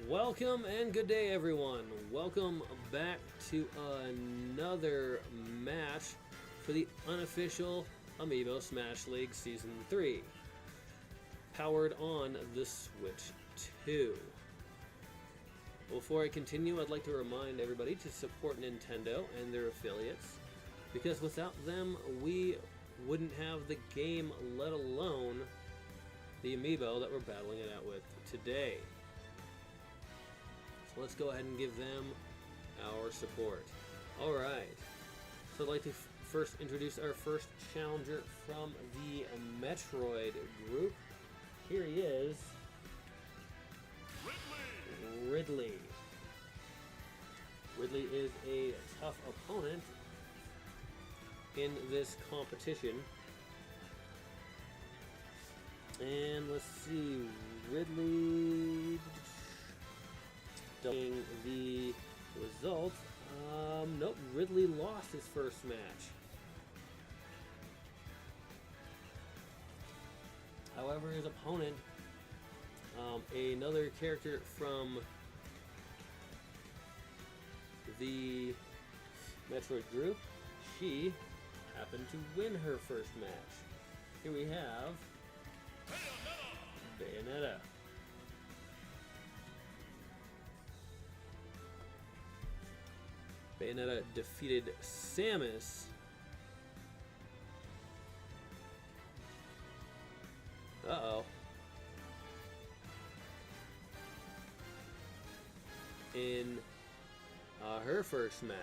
Welcome and good day, everyone. Welcome back to another match for the Unofficial Amiibo Smash League Season 3, powered on the Switch 2. Before I continue, I'd like to remind everybody to support Nintendo and their affiliates, because without them, we wouldn't have the game, let alone the Amiibo that we're battling it out with today. So let's go ahead and give them our support. Alright, so I'd like to first introduce our first challenger from the Metroid group. Here he is, Ridley. Ridley is a tough opponent in this competition. And let's see, Ridley doing the results. Nope, Ridley lost his first match. However, his opponent, another character from the Metroid group, she happened to win her first match. Here we have Bayonetta. Bayonetta defeated Samus. Uh-oh. In her first match.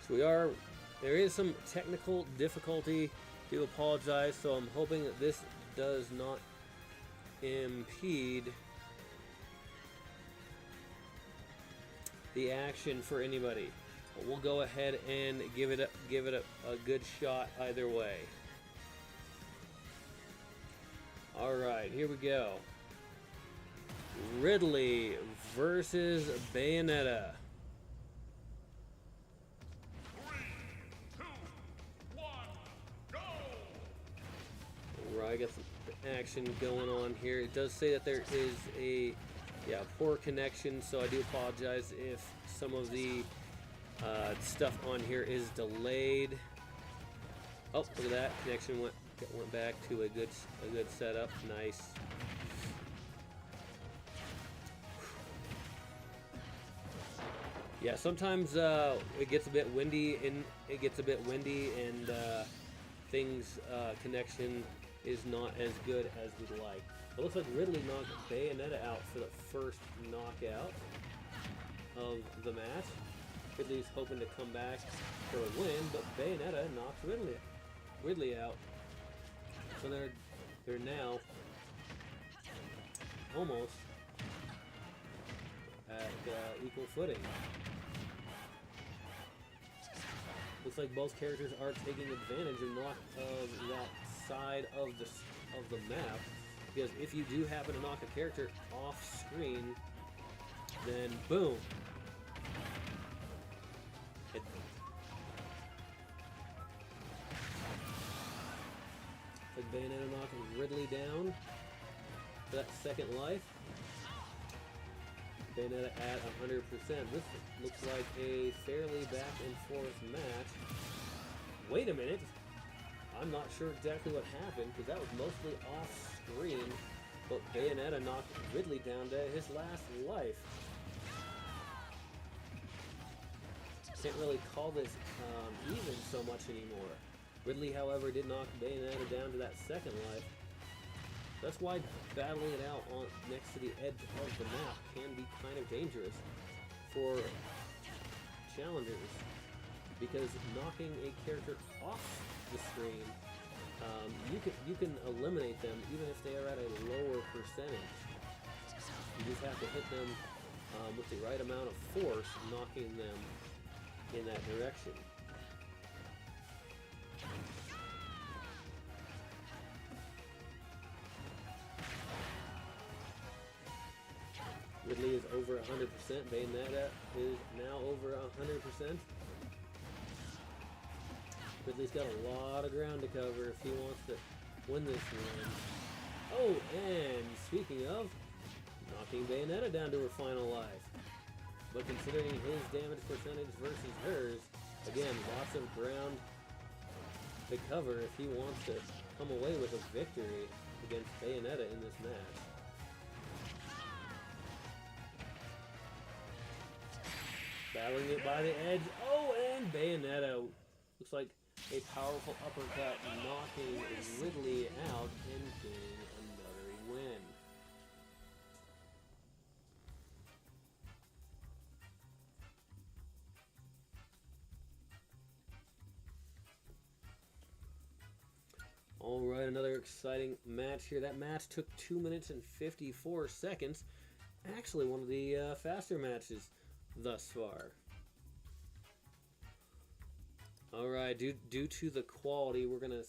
So there is some technical difficulty. Do apologize, so I'm hoping that this does not impede the action for anybody. But we'll go ahead and give it a good shot either way. Alright, here we go. Ridley versus Bayonetta. 3, 2, 1, go! Alright, I got some action going on here. It does say that there is a poor connection, so I do apologize if some of the stuff on here is delayed. Oh, look at that! Connection went back to a good setup. Nice. Yeah, sometimes it gets a bit windy, and things connection is not as good as we'd like. It looks like Ridley knocked Bayonetta out for the first knockout of the match. Ridley's hoping to come back for a win, but Bayonetta knocks Ridley out. So they're now almost at equal footing. Looks like both characters are taking advantage of that side of the map, because if you do happen to knock a character off screen, then boom. Like Bayonetta knocking Ridley down for that second life. Bayonetta at 100%. This looks like a fairly back and forth match. Wait a minute. I'm not sure exactly what happened, because that was mostly off screen, but Bayonetta knocked Ridley down to his last life. Can't really call this even so much anymore. Ridley, however, did knock Bayonetta down to that second life. That's why battling it out next to the edge of the map can be kind of dangerous for challengers, because knocking a character off the screen, you can eliminate them even if they are at a lower percentage. You just have to hit them with the right amount of force, knocking them in that direction. Ridley is over 100%. Bayonetta is now over 100%. Ridley's got a lot of ground to cover if he wants to win this one. Oh, and speaking of, knocking Bayonetta down to her final life. But considering his damage percentage versus hers, again, lots of ground to cover if he wants to come away with a victory against Bayonetta in this match. Battling it by the edge. Oh, and Bayonetta looks like a powerful uppercut, knocking Ridley out and getting another win. Alright, another exciting match here. That match took 2 minutes and 54 seconds. Actually, one of the faster matches thus far. Alright, due to the quality, we're going to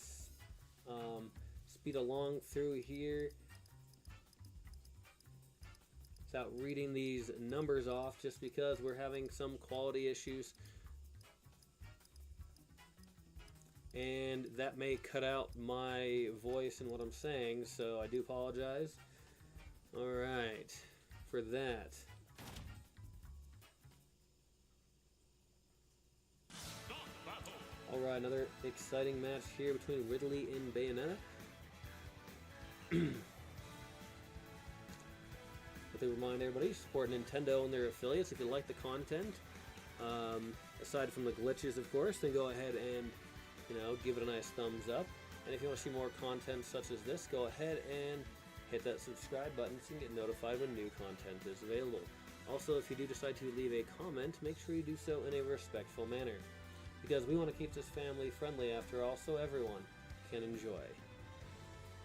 speed along through here without reading these numbers off, just because we're having some quality issues. And that may cut out my voice and what I'm saying, so I do apologize. Alright, for that. Alright, another exciting match here between Ridley and Bayonetta. But to remind everybody, support Nintendo and their affiliates if you like the content. Aside from the glitches, of course, then go ahead and give it a nice thumbs up. And if you want to see more content such as this, go ahead and hit that subscribe button so you can get notified when new content is available. Also, if you do decide to leave a comment, make sure you do so in a respectful manner, because we want to keep this family friendly after all, so everyone can enjoy.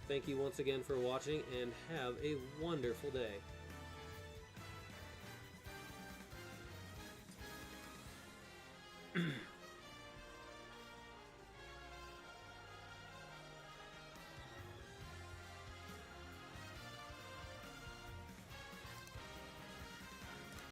Thank you once again for watching, and have a wonderful day.